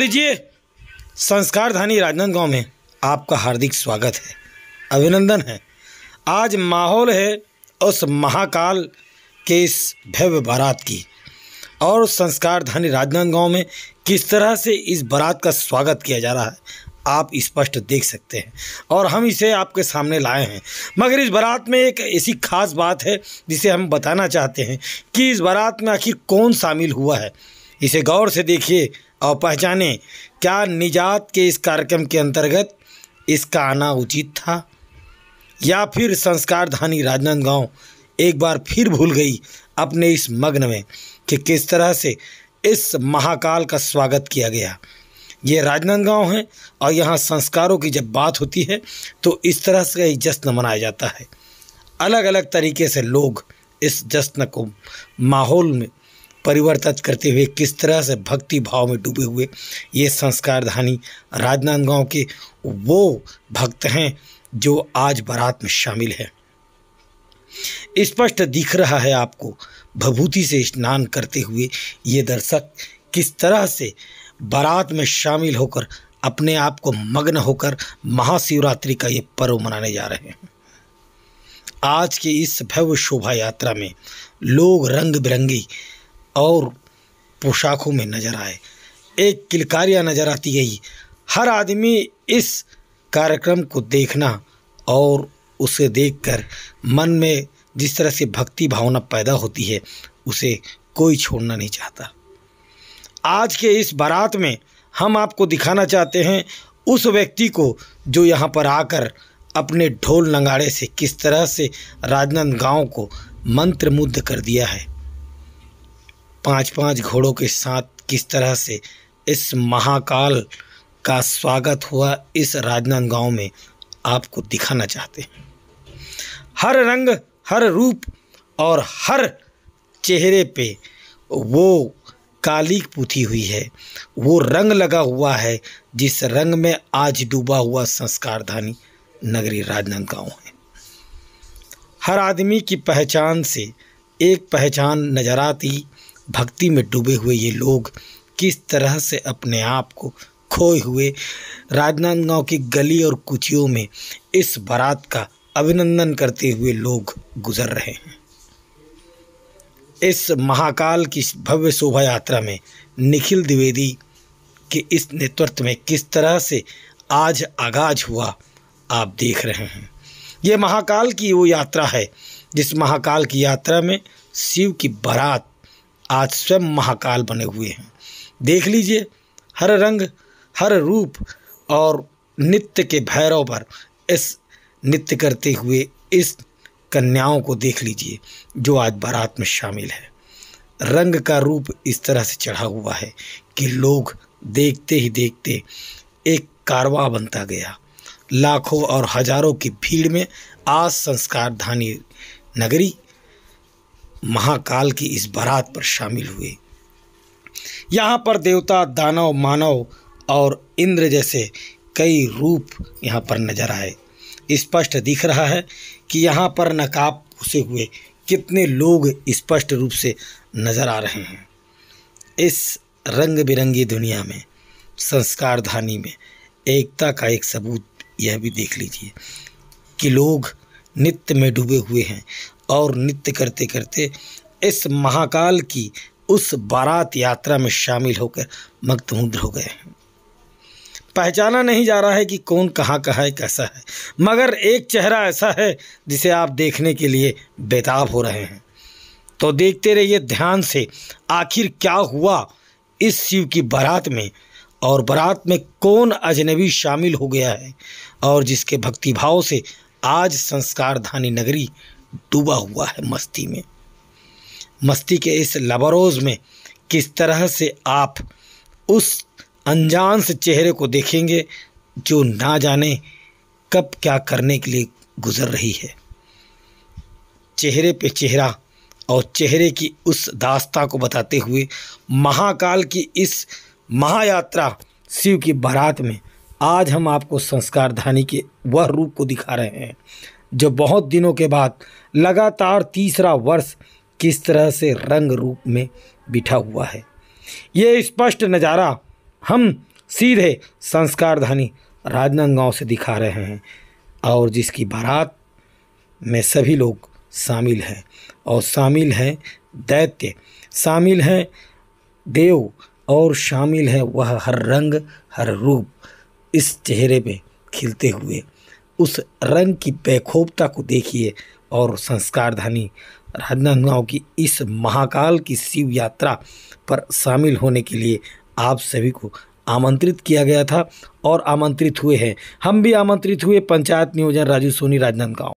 लीजिए, संस्कारधानी राजनांदगांव में आपका हार्दिक स्वागत है, अभिनंदन है। आज माहौल है उस महाकाल के इस भव्य बारात की, और संस्कारधानी राजनांदगांव में किस तरह से इस बारात का स्वागत किया जा रहा है आप स्पष्ट देख सकते हैं, और हम इसे आपके सामने लाए हैं। मगर इस बारात में एक ऐसी खास बात है जिसे हम बताना चाहते हैं कि इस बारात में आखिर कौन शामिल हुआ है। इसे गौर से देखिए और पहचाने, क्या निजात के इस कार्यक्रम के अंतर्गत इसका आना उचित था, या फिर संस्कारधानी राजनांदगांव एक बार फिर भूल गई अपने इस मग्न में कि किस तरह से इस महाकाल का स्वागत किया गया। ये राजनांदगांव है और यहाँ संस्कारों की जब बात होती है तो इस तरह से ही जश्न मनाया जाता है। अलग अलग तरीके से लोग इस जश्न को माहौल में परिवर्तित करते हुए किस तरह से भक्ति भाव में डूबे हुए ये संस्कारधानी राजनांदगांव के वो भक्त हैं जो आज बारात में शामिल है। स्पष्ट दिख रहा है आपको भभूति से स्नान करते हुए ये दर्शक किस तरह से बारात में शामिल होकर अपने आप को मग्न होकर महाशिवरात्रि का ये पर्व मनाने जा रहे हैं। आज की इस भव्य शोभा यात्रा में लोग रंग बिरंगी और पोशाकों में नजर आए, एक किलकारियाँ नजर आती गई। हर आदमी इस कार्यक्रम को देखना और उसे देखकर मन में जिस तरह से भक्ति भावना पैदा होती है उसे कोई छोड़ना नहीं चाहता। आज के इस बारात में हम आपको दिखाना चाहते हैं उस व्यक्ति को जो यहाँ पर आकर अपने ढोल नगाड़े से किस तरह से राजनांदगांव को मंत्रमुग्ध कर दिया है। 5-5 घोड़ों के साथ किस तरह से इस महाकाल का स्वागत हुआ इस राजनांदगांव में आपको दिखाना चाहते हैं। हर रंग, हर रूप और हर चेहरे पे वो कालीक पुती हुई है, वो रंग लगा हुआ है जिस रंग में आज डूबा हुआ संस्कारधानी नगरी राजनांदगांव है। हर आदमी की पहचान से एक पहचान नजर आती। भक्ति में डूबे हुए ये लोग किस तरह से अपने आप को खोए हुए राजनांदगांव की गली और कुचियों में इस बारात का अभिनंदन करते हुए लोग गुजर रहे हैं। इस महाकाल की भव्य शोभा यात्रा में निखिल द्विवेदी के इस नेतृत्व में किस तरह से आज आगाज हुआ आप देख रहे हैं। ये महाकाल की वो यात्रा है जिस महाकाल की यात्रा में शिव की बारात आज स्वयं महाकाल बने हुए हैं। देख लीजिए, हर रंग, हर रूप और नित्य के भैरव पर इस नृत्य करते हुए इस कन्याओं को देख लीजिए जो आज बारात में शामिल है। रंग का रूप इस तरह से चढ़ा हुआ है कि लोग देखते ही देखते एक कारवां बनता गया। लाखों और हजारों की भीड़ में आज संस्कारधानी नगरी महाकाल की इस बारात पर शामिल हुए। यहाँ पर देवता, दानव, मानव और इंद्र जैसे कई रूप यहाँ पर नजर आए। स्पष्ट दिख रहा है कि यहाँ पर नकाब घुसे हुए कितने लोग स्पष्ट रूप से नजर आ रहे हैं। इस रंग बिरंगी दुनिया में, संस्कारधानी में एकता का एक सबूत यह भी देख लीजिए कि लोग नृत्य में डूबे हुए हैं और नृत्य करते करते इस महाकाल की उस बारात यात्रा में शामिल होकर मग्न हो गए हैं। पहचाना नहीं जा रहा है कि कौन कहाँ का है, कैसा है, मगर एक चेहरा ऐसा है जिसे आप देखने के लिए बेताब हो रहे हैं। तो देखते रहिए ध्यान से, आखिर क्या हुआ इस शिव की बारात में, और बारात में कौन अजनबी शामिल हो गया है, और जिसके भक्तिभाव से आज संस्कारधानी नगरी डूबा हुआ है मस्ती में। मस्ती के इस लबरोज में किस तरह से आप उस अनजान से चेहरे को देखेंगे जो ना जाने कब क्या करने के लिए गुजर रही है। चेहरे पे चेहरा और चेहरे की उस दास्तां को बताते हुए महाकाल की इस महायात्रा शिव की बारात में आज हम आपको संस्कारधानी के वह रूप को दिखा रहे हैं जो बहुत दिनों के बाद लगातार तीसरा वर्ष किस तरह से रंग रूप में बिठा हुआ है। ये स्पष्ट नज़ारा हम सीधे संस्कारधानी राजनांदगांव से दिखा रहे हैं और जिसकी बारात में सभी लोग शामिल हैं और शामिल हैं दैत्य, शामिल हैं देव और शामिल है वह हर रंग हर रूप इस चेहरे पे खिलते हुए। उस रंग की बेखूबता को देखिए और संस्कारधानी राजनांदगांव की इस महाकाल की शिव यात्रा पर शामिल होने के लिए आप सभी को आमंत्रित किया गया था और आमंत्रित हुए हैं। हम भी आमंत्रित हुए। पंचायत नियोजन राजू सोनी, राजनांदगांव।